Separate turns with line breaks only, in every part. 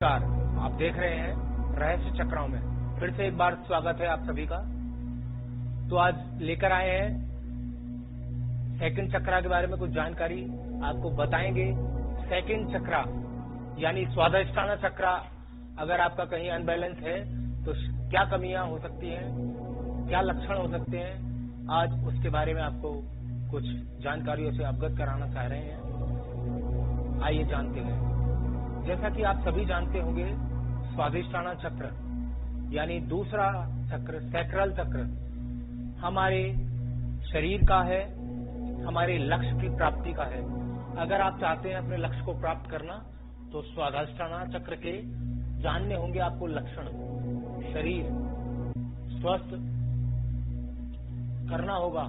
नमस्कार, आप देख रहे हैं रहस्य चक्रों में। फिर से एक बार स्वागत है आप सभी का। तो आज लेकर आए हैं सेकंड चक्रा के बारे में कुछ जानकारी आपको बताएंगे। सेकंड चक्रा यानी स्वादिष्ठाना चक्रा, अगर आपका कहीं अनबैलेंस है तो क्या कमियां हो सकती हैं, क्या लक्षण हो सकते हैं, आज उसके बारे में आपको कुछ जानकारियों से अवगत कराना चाह रहे हैं। आइए जानते हैं। जैसा कि आप सभी जानते होंगे, स्वादिष्ठाना चक्र यानी दूसरा चक्र, सैक्रल चक्र, हमारे शरीर का है, हमारे लक्ष्य की प्राप्ति का है। अगर आप चाहते हैं अपने लक्ष्य को प्राप्त करना तो स्वादिष्ठाना चक्र के जानने होंगे आपको लक्षण। शरीर स्वस्थ करना होगा।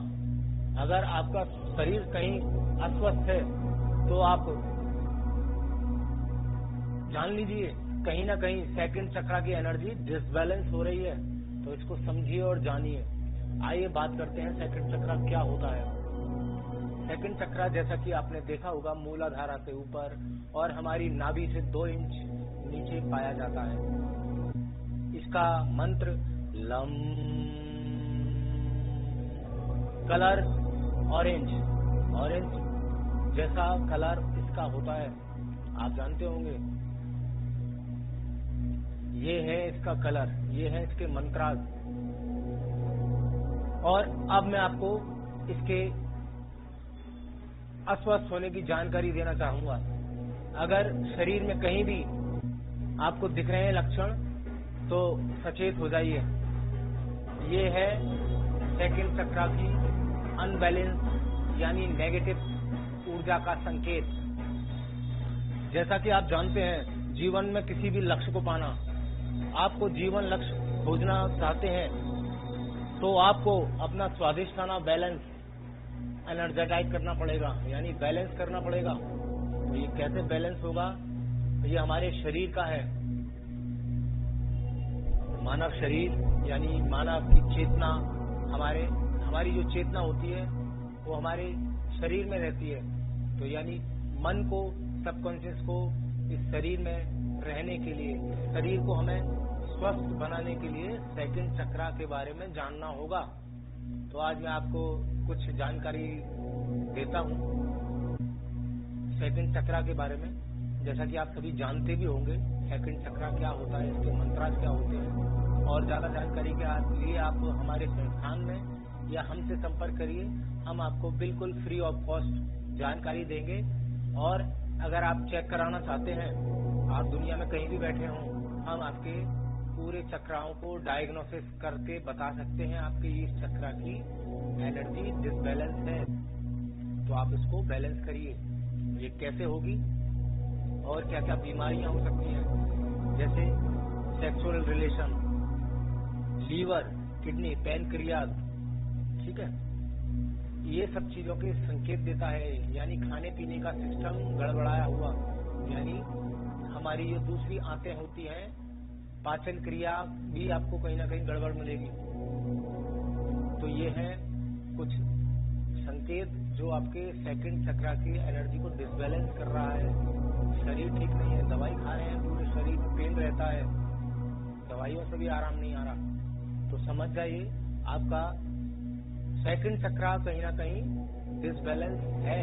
अगर आपका शरीर कहीं अस्वस्थ है तो आप जान लीजिए कहीं ना कहीं सेकंड चक्रा की एनर्जी डिसबैलेंस हो रही है। तो इसको समझिए और जानिए। आइए बात करते हैं सेकंड चक्रा क्या होता है। सेकंड चक्रा जैसा कि आपने देखा होगा, मूलाधारा से ऊपर और हमारी नाभि से 2 इंच नीचे पाया जाता है। इसका मंत्र लम। कलर ऑरेंज, ऑरेंज जैसा कलर इसका होता है, आप जानते होंगे। ये है इसका कलर, ये है इसके मंत्रार्थ। और अब मैं आपको इसके अस्वस्थ होने की जानकारी देना चाहूंगा। अगर शरीर में कहीं भी आपको दिख रहे हैं लक्षण तो सचेत हो जाइए। ये है सेकंड चक्रा की अनबैलेंस यानी नेगेटिव ऊर्जा का संकेत। जैसा कि आप जानते हैं, जीवन में किसी भी लक्ष्य को पाना, आपको जीवन लक्ष्य खोजना चाहते हैं तो आपको अपना स्वादिष्ठाना बैलेंस एनर्जेटाइज करना पड़ेगा, यानी बैलेंस करना पड़ेगा। तो ये कैसे बैलेंस होगा? ये हमारे शरीर का है। मानव शरीर यानी मानव की चेतना, हमारी जो चेतना होती है वो हमारे शरीर में रहती है। तो यानी मन को, सबकॉन्शियस को इस शरीर में रहने के लिए, शरीर को हमें स्वस्थ बनाने के लिए सेकंड चक्रा के बारे में जानना होगा। तो आज मैं आपको कुछ जानकारी देता हूँ सेकंड चक्रा के बारे में। जैसा कि आप सभी जानते भी होंगे सेकंड चक्रा क्या होता है, इसके मंत्रार्थ क्या होते हैं। और ज्यादा जानकारी के लिए आप हमारे संस्थान में या हमसे संपर्क करिए। हम आपको बिल्कुल फ्री ऑफ कॉस्ट जानकारी देंगे। और अगर आप चेक कराना चाहते हैं, आप दुनिया में कहीं भी बैठे हों, हम आपके पूरे चक्राओं को डायग्नोसिस करके बता सकते हैं आपके इस चक्रा की एनर्जी डिसबैलेंस है, तो आप इसको बैलेंस करिए। ये कैसे होगी और क्या क्या बीमारियां हो सकती हैं, जैसे sexual relation, liver, kidney, pancreas, ठीक है, ये सब चीजों के संकेत देता है। यानी खाने पीने का सिस्टम गड़बड़ाया हुआ, यानी हमारी ये दूसरी आंतें होती हैं, पाचन क्रिया भी आपको कहीं ना कहीं गड़बड़ मिलेगी। तो ये है कुछ संकेत जो आपके सेकंड चक्रा की एनर्जी को डिसबैलेंस कर रहा है। शरीर ठीक नहीं है, दवाई खा रहे हैं, पूरे शरीर में पेन रहता है, दवाइयों से भी आराम नहीं आ रहा, तो समझ जाइए आपका सेकंड चक्रा कहीं ना कहीं डिसबैलेंस है।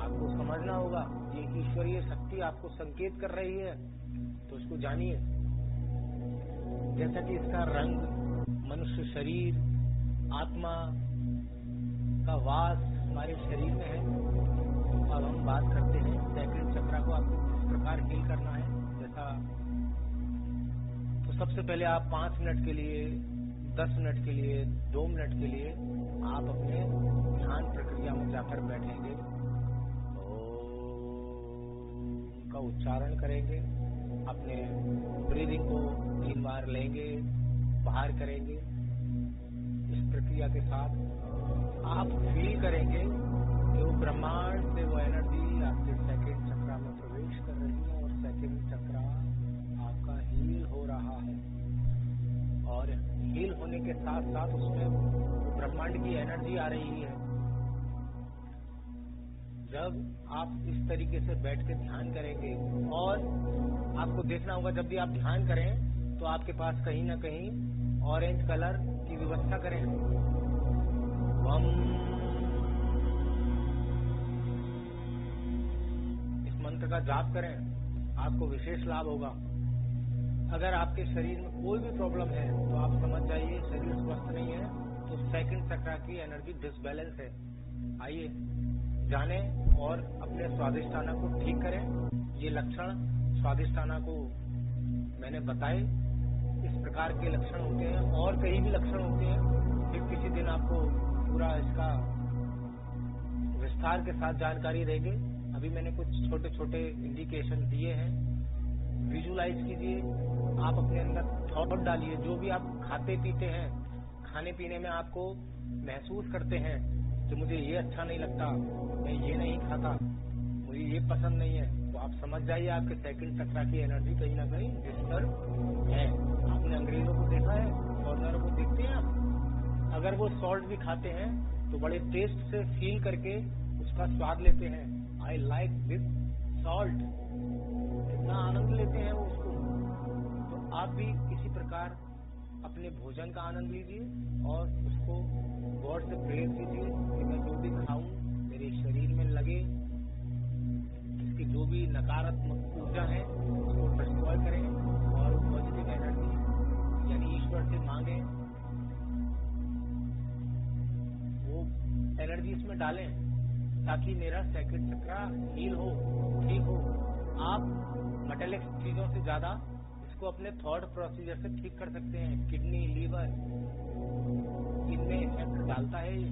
आपको समझना होगा, ये ईश्वरीय शक्ति आपको संकेत कर रही है, तो उसको जानिए। जैसा कि इसका रंग, मनुष्य शरीर, आत्मा का वास हमारे शरीर में है। अब हम बात करते हैं सेकंड चक्रा को आपको किस प्रकार हील करना है। जैसा तो सबसे पहले आप 5 मिनट के लिए, 10 मिनट के लिए, 2 मिनट के लिए आप अपने ध्यान प्रक्रिया में जाकर बैठेंगे, ओम का उच्चारण करेंगे, अपने ब्रीदिंग को 3 बार लेंगे, बाहर करेंगे। इस प्रक्रिया के साथ आप फील करेंगे कि वो ब्रह्मांड से वो एनर्जी आपके सेकंड चक्रा में प्रवेश कर रही है और सेकंड चक्रा आपका हील हो रहा है। और हील होने के साथ साथ उसमें ब्रह्मांड की एनर्जी आ रही है। जब आप इस तरीके से बैठ के ध्यान करेंगे, और आपको देखना होगा जब भी आप ध्यान करें तो आपके पास कहीं ना कहीं ऑरेंज कलर की व्यवस्था करें। वम, इस मंत्र का जाप करें, आपको विशेष लाभ होगा। अगर आपके शरीर में कोई भी प्रॉब्लम है तो आप समझ जाइए शरीर स्वस्थ नहीं है, तो सेकंड चक्र की एनर्जी डिसबैलेंस है। आइए जाने और अपने स्वादिष्ठाना को ठीक करें। ये लक्षण स्वादिष्ठाना को मैंने बताए, इस प्रकार के लक्षण होते हैं और कई भी लक्षण होते हैं। फिर किसी दिन आपको पूरा इसका विस्तार के साथ जानकारी देंगे। अभी मैंने कुछ छोटे छोटे इंडिकेशन दिए हैं। विजुलाइज कीजिए, आप अपने अंदर थॉट डालिए। जो भी आप खाते पीते हैं, खाने पीने में आपको महसूस करते हैं कि मुझे ये अच्छा नहीं लगता, मैं ये नहीं खाता, मुझे ये पसंद नहीं है, तो आप समझ जाइए आपके सेकंड चक्र की एनर्जी कहीं ना कहीं डिस्टर्ब है। आपने अंग्रेजों को देखा है, फॉरनरों को देखते हैं आप, अगर वो सॉल्ट भी खाते हैं तो बड़े टेस्ट से फील करके उसका स्वाद लेते हैं। आई लाइक विद सॉल्ट, कितना आनंद लेते हैं वो उसको। तो आप भी इसी प्रकार अपने भोजन का आनंद लीजिए और उसको गॉड से प्रेयर कीजिए कि मैं जो भी खाऊं मेरे शरीर में लगे, इसकी जो भी नकारात्मक ऊर्जा है उसको डिस्ट्रॉय करें और पॉजिटिव एनर्जी यानी ईश्वर से मांगे, वो एनर्जी इसमें डालें ताकि मेरा सेकंड चक्र हील हो, ठीक हो। आप मेटेलिक चीजों से ज्यादा इसको अपने थॉट प्रोसीजर से ठीक कर सकते हैं। किडनी, लीवर, इनमें इफेक्ट डालता है ये।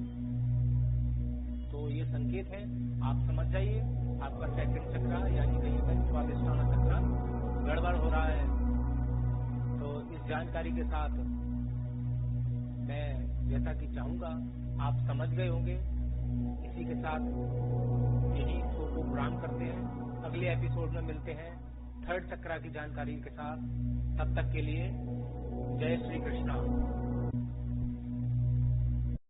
तो ये संकेत है, आप समझ जाइए आपका सेकंड चक्र यानी कहीं कहीं स्वादिष्ठाना चक्र गड़बड़ हो रहा है। तो इस जानकारी के साथ मैं जैसा कि चाहूंगा आप समझ गए होंगे। इसी के साथ यही शो को विराम करते हैं। अगले एपिसोड में मिलते हैं थर्ड चक्र की जानकारी के साथ। तब तक के लिए जय श्री कृष्णा।